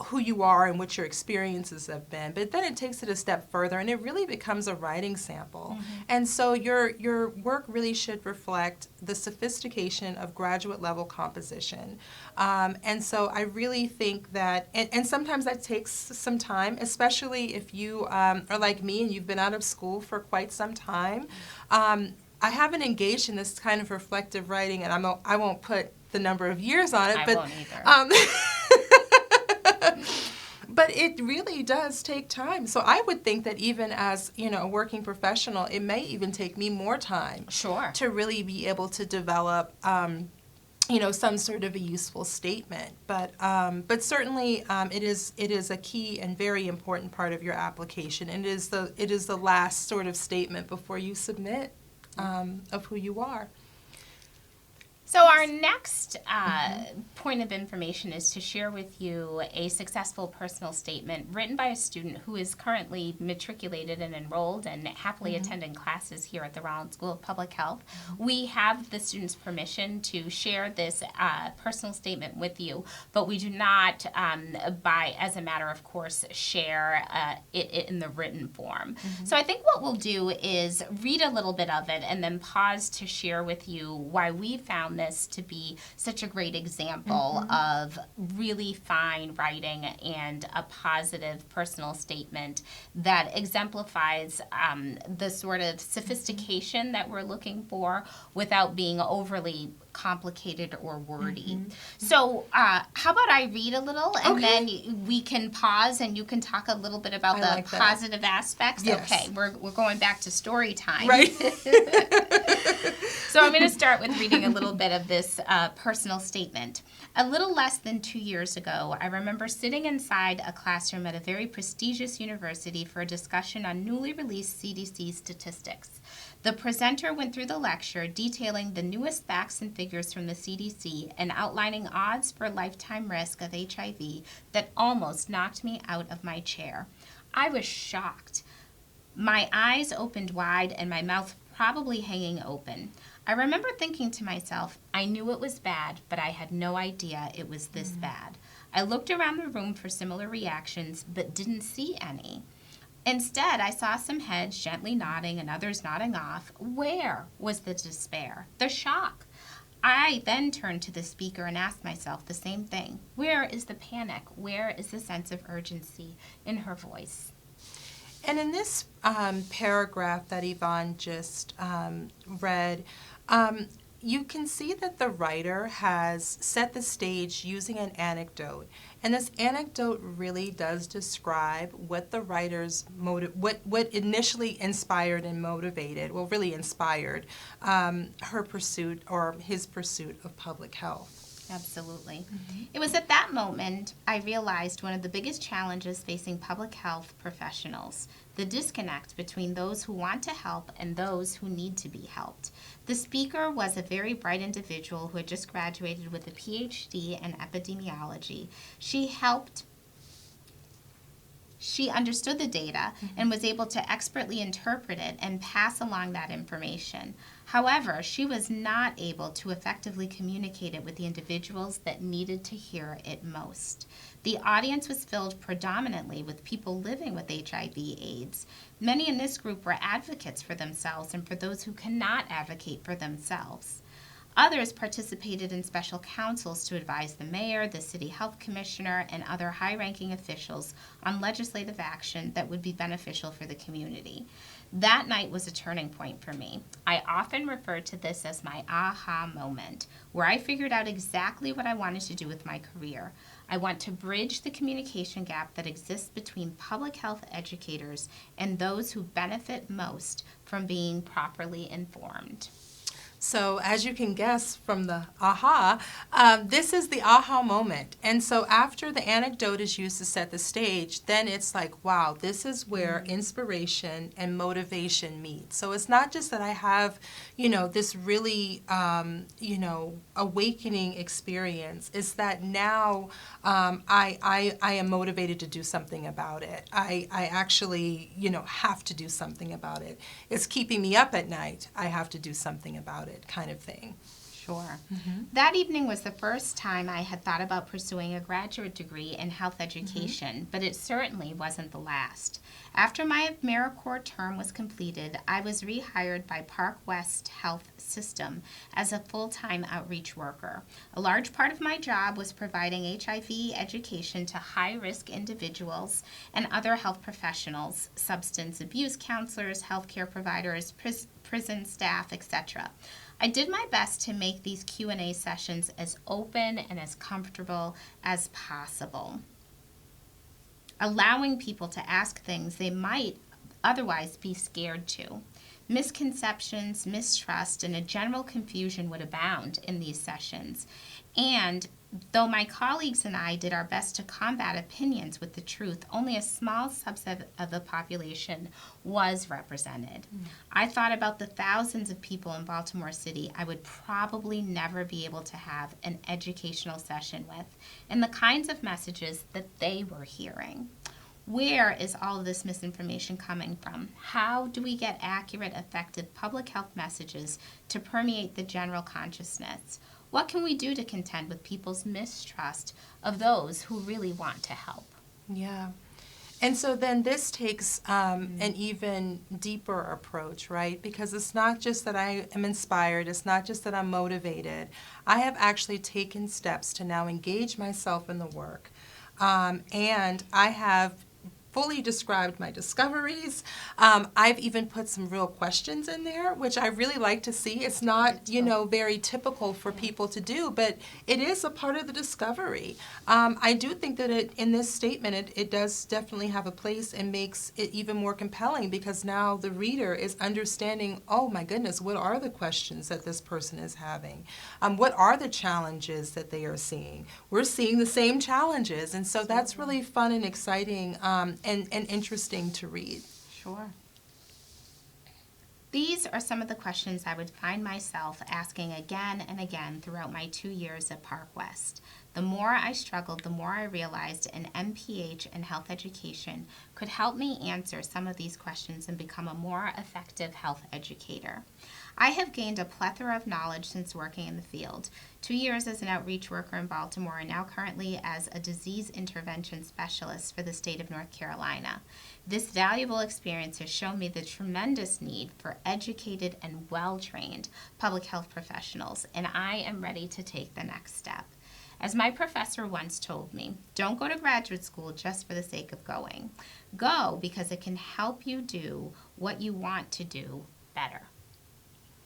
who you are and what your experiences have been, but then it takes it a step further, and it really becomes a writing sample. And so your work really should reflect the sophistication of graduate level composition. And so I really think that, and sometimes that takes some time, especially if you are like me and you've been out of school for quite some time. I haven't engaged in this kind of reflective writing, and I won't put the number of years on it. I won't either. But it really does take time. So I would think that even as, a working professional, it may even take me more time to really be able to develop, some sort of a useful statement. But certainly it is a key and very important part of your application. And it is the last sort of statement before you submit of who you are. So our next point of information is to share with you a successful personal statement written by a student who is currently matriculated and enrolled and happily attending classes here at the Rollins School of Public Health. We have the student's permission to share this personal statement with you, but we do not, as a matter of course, share it in the written form. So I think what we'll do is read a little bit of it and then pause to share with you why we found this to be such a great example of really fine writing and a positive personal statement that exemplifies the sort of sophistication that we're looking for without being overly complicated or wordy. So how about I read a little and then we can pause and you can talk a little bit about the positive aspects? Yes. Okay, we're going back to story time. Right. So I'm going to start with reading a little bit of this personal statement. A little less than 2 years ago, I remember sitting inside a classroom at a very prestigious university for a discussion on newly released CDC statistics. The presenter went through the lecture detailing the newest facts and figures from the CDC and outlining odds for lifetime risk of HIV that almost knocked me out of my chair. I was shocked. My eyes opened wide and my mouth probably hanging open. I remember thinking to myself, I knew it was bad, but I had no idea it was this bad. I looked around the room for similar reactions, but didn't see any. Instead, I saw some heads gently nodding and others nodding off. Where was the despair, the shock? I then turned to the speaker and asked myself the same thing. Where is the panic? Where is the sense of urgency in her voice? And in this paragraph that Yvonne just read, you can see that the writer has set the stage using an anecdote. And this anecdote really does describe what the writer's what initially inspired and motivated, well, really inspired her pursuit or his pursuit of public health. Absolutely. It was at that moment I realized one of the biggest challenges facing public health professionals, the disconnect between those who want to help and those who need to be helped. The speaker was a very bright individual who had just graduated with a PhD in epidemiology. She understood the data and was able to expertly interpret it and pass along that information. However, she was not able to effectively communicate it with the individuals that needed to hear it most. The audience was filled predominantly with people living with HIV/AIDS. Many in this group were advocates for themselves and for those who cannot advocate for themselves. Others participated in special councils to advise the mayor, the city health commissioner, and other high-ranking officials on legislative action that would be beneficial for the community. That night was a turning point for me. I often refer to this as my aha moment, where I figured out exactly what I wanted to do with my career. I want to bridge the communication gap that exists between public health educators and those who benefit most from being properly informed. So as you can guess from the aha, this is the aha moment. And so after the anecdote is used to set the stage, then it's like, wow, this is where inspiration and motivation meet. So it's not just that I have, this really, awakening experience. It's that now I am motivated to do something about it. I actually, have to do something about it. It's keeping me up at night. I have to do something about it. Kind of thing. Sure. That evening was the first time I had thought about pursuing a graduate degree in health education, but it certainly wasn't the last. After my AmeriCorps term was completed, I was rehired by Park West Health System as a full-time outreach worker. A large part of my job was providing HIV education to high-risk individuals and other health professionals, substance abuse counselors, healthcare providers, prison staff, etc. I did my best to make these Q&A sessions as open and as comfortable as possible, allowing people to ask things they might otherwise be scared to. Misconceptions, mistrust, and a general confusion would abound in these sessions. And though my colleagues and I did our best to combat opinions with the truth, only a small subset of the population was represented. I thought about the thousands of people in Baltimore City I would probably never be able to have an educational session with, and the kinds of messages that they were hearing. Where is all of this misinformation coming from? How do we get accurate, effective public health messages to permeate the general consciousness? What can we do to contend with people's mistrust of those who really want to help? Yeah. And so then this takes an even deeper approach, right? Because it's not just that I am inspired, it's not just that I'm motivated. I have actually taken steps to now engage myself in the work. And I have fully described my discoveries. I've even put some real questions in there, which I really like to see. It's not, very typical for people to do, but it is a part of the discovery. I do think that in this statement, it does definitely have a place and makes it even more compelling because now the reader is understanding, oh my goodness, what are the questions that this person is having? What are the challenges that they are seeing? We're seeing the same challenges, and so that's really fun and exciting and interesting to read. Sure. These are some of the questions I would find myself asking again and again throughout my 2 years at Park West. The more I struggled, the more I realized an MPH in health education could help me answer some of these questions and become a more effective health educator. I have gained a plethora of knowledge since working in the field. 2 years as an outreach worker in Baltimore and now currently as a disease intervention specialist for the state of North Carolina. This valuable experience has shown me the tremendous need for educated and well-trained public health professionals, and I am ready to take the next step. As my professor once told me, don't go to graduate school just for the sake of going. Go because it can help you do what you want to do better.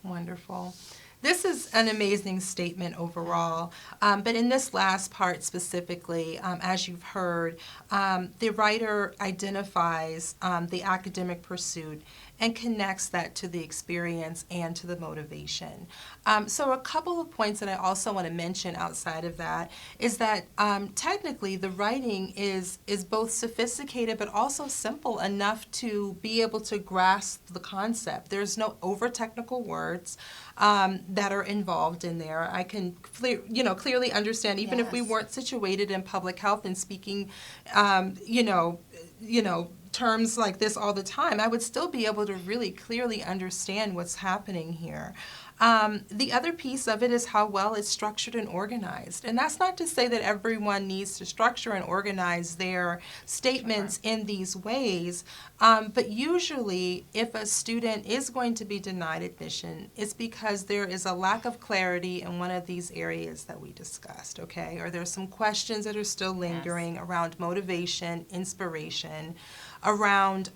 Wonderful. This is an amazing statement overall, but in this last part specifically, as you've heard, the writer identifies the academic pursuit and connects that to the experience and to the motivation. So a couple of points that I also want to mention outside of that is that technically the writing is both sophisticated but also simple enough to be able to grasp the concept. There's no over-technical words that are involved in there. I can clearly understand, even if we weren't situated in public health and speaking, terms like this all the time, I would still be able to really clearly understand what's happening here. The other piece of it is how well it's structured and organized. And that's not to say that everyone needs to structure and organize their statements in these ways, but usually if a student is going to be denied admission, it's because there is a lack of clarity in one of these areas that we discussed, okay? Or there's some questions that are still lingering around motivation, inspiration, around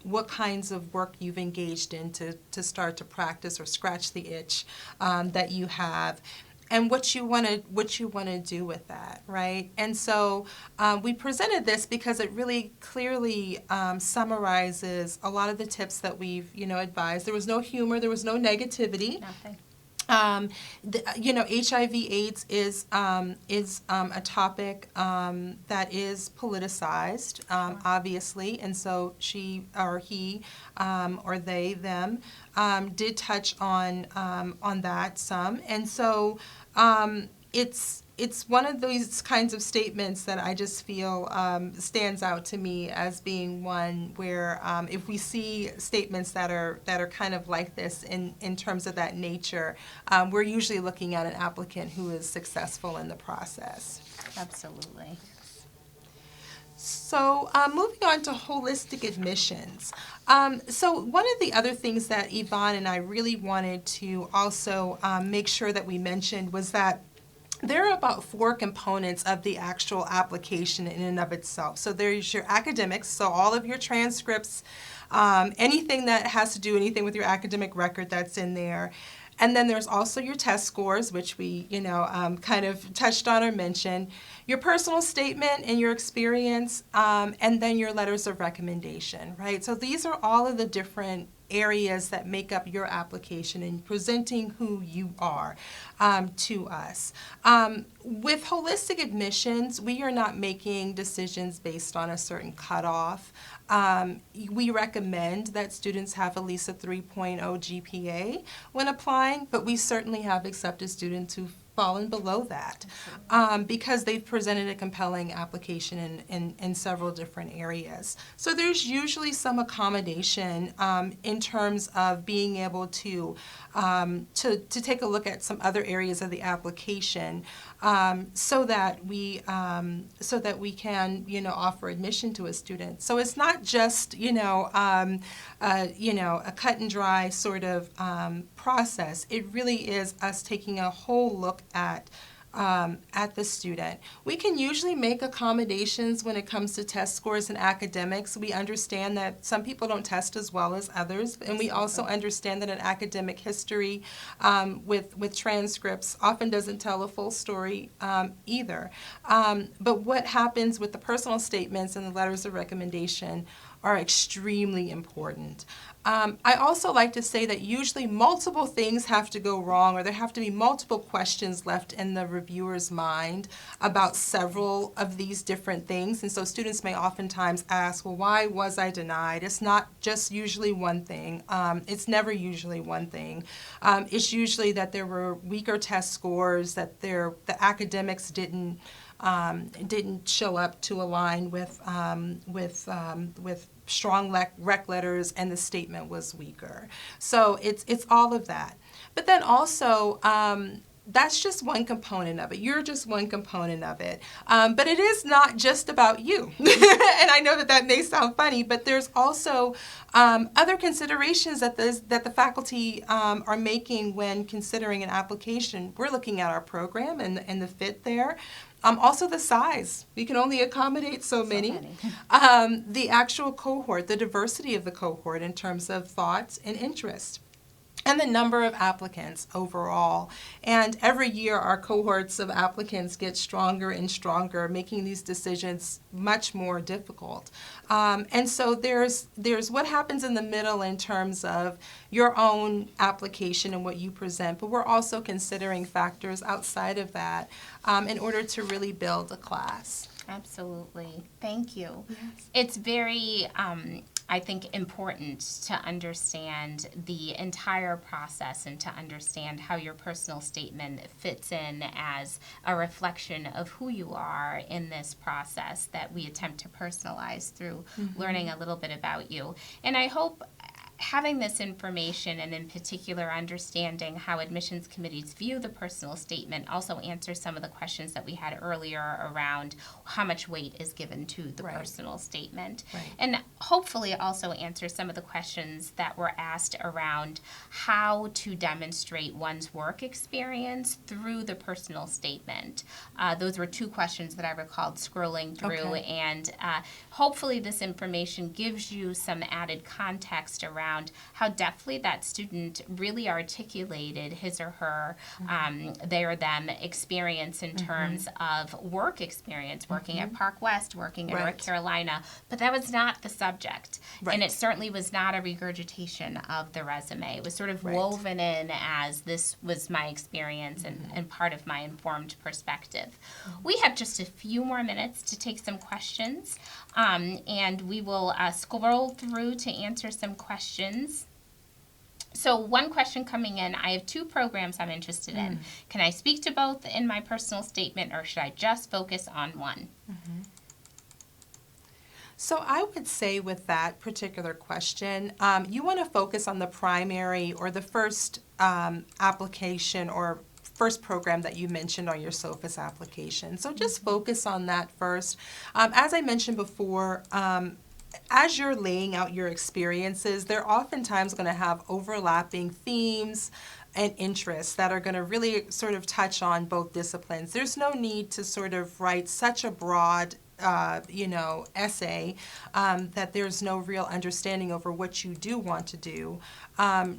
what kinds of work you've engaged in to start to practice or scratch the itch that you have, and what you want to do with that, right? And so we presented this because it really clearly summarizes a lot of the tips that we've advised. There was no humor, there was no negativity. Nothing. HIV/AIDS is a topic that is politicized, obviously, and so she or he or they them did touch on that some, and so it's one of those kinds of statements that I just feel stands out to me as being one where if we see statements that are kind of like this in terms of that nature, we're usually looking at an applicant who is successful in the process. Absolutely. So moving on to holistic admissions. So one of the other things that Yvonne and I really wanted to also make sure that we mentioned was that there are about 4 components of the actual application in and of itself. So there's your academics, so all of your transcripts, anything that has to do anything with your academic record that's in there. And then there's also your test scores, which we, kind of touched on or mentioned, your personal statement and your experience, and then your letters of recommendation, right? So these are all of the different areas that make up your application and presenting who you are to us. With holistic admissions, we are not making decisions based on a certain cutoff. We recommend that students have at least a 3.0 GPA when applying, but we certainly have accepted students who've fallen below that because they've presented a compelling application in several different areas. So there's usually some accommodation in terms of being able to take a look at some other areas of the application so that we can offer admission to a student. So it's not just a cut and dry sort of process. It really is us taking a whole look at the student. We can usually make accommodations when it comes to test scores and academics. We understand that some people don't test as well as others, and we also understand that an academic history with transcripts often doesn't tell a full story either. But what happens with the personal statements and the letters of recommendation are extremely important. I also like to say that usually multiple things have to go wrong, or there have to be multiple questions left in the reviewer's mind about several of these different things. And so students may oftentimes ask, well, why was I denied? It's not just usually one thing. It's never usually one thing. It's usually that there were weaker test scores, that the academics didn't show up to align with strong rec letters, and the statement was weaker. So it's all of that. But then also, that's just one component of it. You're just one component of it. But it is not just about you. And I know that may sound funny, but there's also other considerations that the faculty are making when considering an application. We're looking at our program and the fit there. Also the size. We can only accommodate so many. The actual cohort, the diversity of the cohort in terms of thoughts and interest, and the number of applicants overall. And every year our cohorts of applicants get stronger and stronger, making these decisions much more difficult. And so there's what happens in the middle in terms of your own application and what you present, but we're also considering factors outside of that in order to really build a class. Absolutely. Thank you. Yes. It's very, I think, important to understand the entire process and to understand how your personal statement fits in as a reflection of who you are in this process that we attempt to personalize through learning a little bit about you. And I hope having this information, and in particular understanding how admissions committees view the personal statement, also answers some of the questions that we had earlier around how much weight is given to the personal statement. And hopefully also answers some of the questions that were asked around how to demonstrate one's work experience through the personal statement. Those were two questions that I recalled scrolling through, and hopefully this information gives you some added context around how deftly that student really articulated his or her, their, them experience in terms of work experience, working at Park West, working in North Carolina, but that was not the subject. And it certainly was not a regurgitation of the resume. It was sort of woven in as this was my experience and part of my informed perspective. We have just a few more minutes to take some questions, and we will scroll through to answer some questions. So one question coming in, I have two programs I'm interested in. Can I speak to both in my personal statement, or should I just focus on one? So I would say with that particular question, you want to focus on the primary or the first application or first program that you mentioned on your SOFIS application. So just focus on that first. As I mentioned before, as you're laying out your experiences, they're oftentimes going to have overlapping themes and interests that are going to really sort of touch on both disciplines. There's no need to sort of write such a broad essay that there's no real understanding over what you do want to do.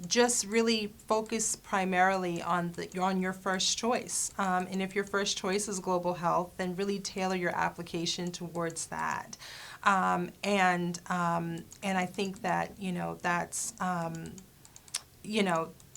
Just really focus primarily on your first choice. And if your first choice is global health, then really tailor your application towards that. And I think that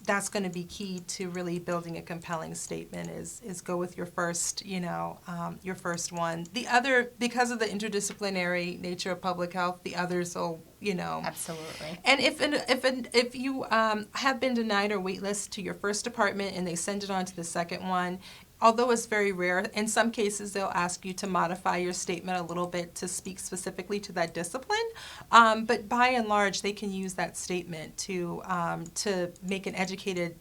that's going to be key to really building a compelling statement is go with your first your first one. The other, because of the interdisciplinary nature of public health, the others will Absolutely. And if you have been denied or waitlist to your first department and they send it on to the second one, although it's very rare, in some cases they'll ask you to modify your statement a little bit to speak specifically to that discipline. But by and large, they can use that statement to make an educated,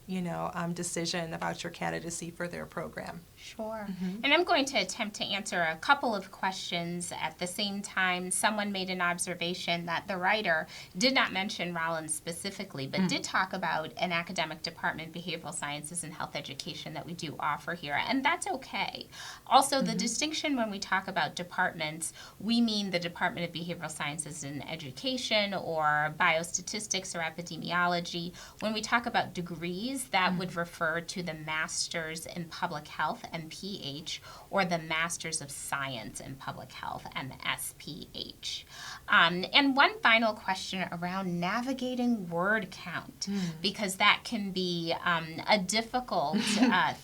decision about your candidacy for their program. Sure. And I'm going to attempt to answer a couple of questions at the same time. Someone made an observation that the writer did not mention Rollins specifically, but did talk about an academic department, behavioral sciences and health education, that we do offer here, and that's okay. Also, the distinction when we talk about departments, we mean the Department of Behavioral Sciences and Education or biostatistics or epidemiology. When we talk about degrees, that would refer to the Masters in Public Health, MPH, or the Masters of Science in Public Health, MSPH. And one final question around navigating word count, because that can be a difficult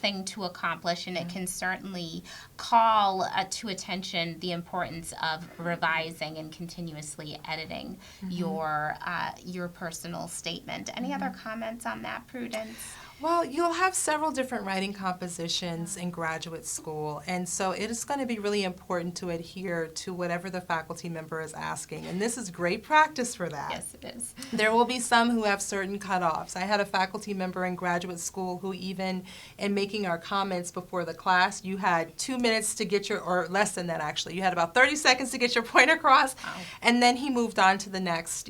thing to accomplish, and it can certainly call to attention the importance of revising and continuously editing your personal statement. Any other comments on that, Prudence? Well, you'll have several different writing compositions in graduate school, and so it is going to be really important to adhere to whatever the faculty member is asking, and this is great practice for that. Yes, it is. There will be some who have certain cutoffs. I had a faculty member in graduate school who even in making our comments before the class, you had 2 minutes to get your, or less than that actually, you had about 30 seconds to get your point across, and then he moved on to the next,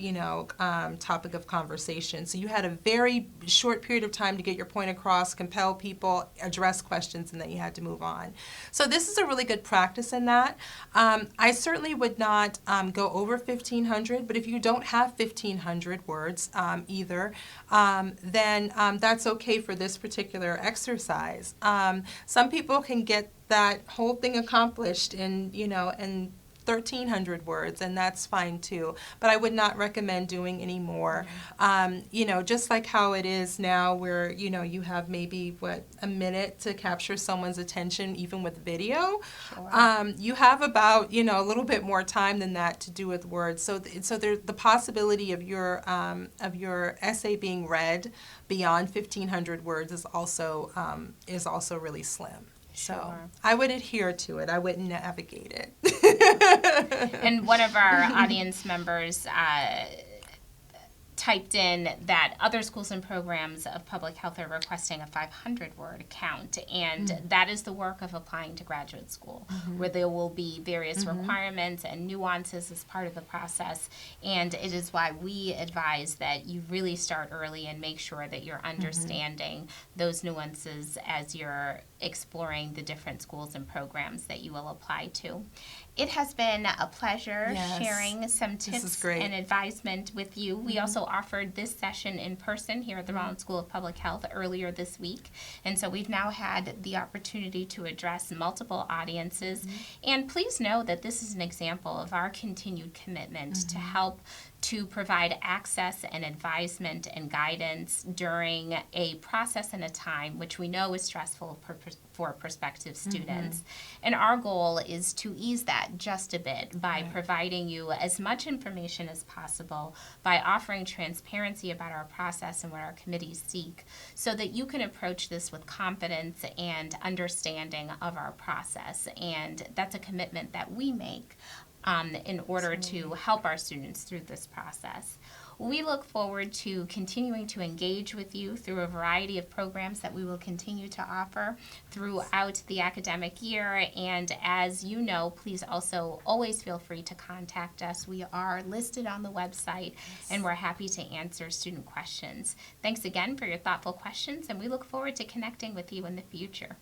topic of conversation. So you had a very short period of time to get your point across, compel people, address questions, and then you had to move on. So this is a really good practice in that. I certainly would not go over 1,500, but if you don't have 1,500 words either, then that's okay for this particular exercise. Some people can get that whole thing accomplished in 1,300 words, and that's fine too. But I would not recommend doing any more. Just like how it is now where, you have maybe, a minute to capture someone's attention, even with video. Sure. You have about, a little bit more time than that to do with words. So there's the possibility of your essay being read beyond 1,500 words is also really slim. So Sure. I would adhere to it. I wouldn't navigate it. And one of our audience members typed in that other schools and programs of public health are requesting a 500-word count, and that is the work of applying to graduate school, where there will be various requirements and nuances as part of the process, and it is why we advise that you really start early and make sure that you're understanding those nuances as you're exploring the different schools and programs that you will apply to. It has been a pleasure sharing some tips and advisement with you. We also offered this session in person here at the Rollins School of Public Health earlier this week, and so we've now had the opportunity to address multiple audiences. And please know that this is an example of our continued commitment to help to provide access and advisement and guidance during a process and a time which we know is stressful for prospective students. And our goal is to ease that just a bit by providing you as much information as possible, by offering transparency about our process and what our committees seek, so that you can approach this with confidence and understanding of our process. And that's a commitment that we make in order to help our students through this process. We look forward to continuing to engage with you through a variety of programs that we will continue to offer throughout the academic year. And as you know, please also always feel free to contact us. We are listed on the website, and we're happy to answer student questions. Thanks again for your thoughtful questions, and we look forward to connecting with you in the future.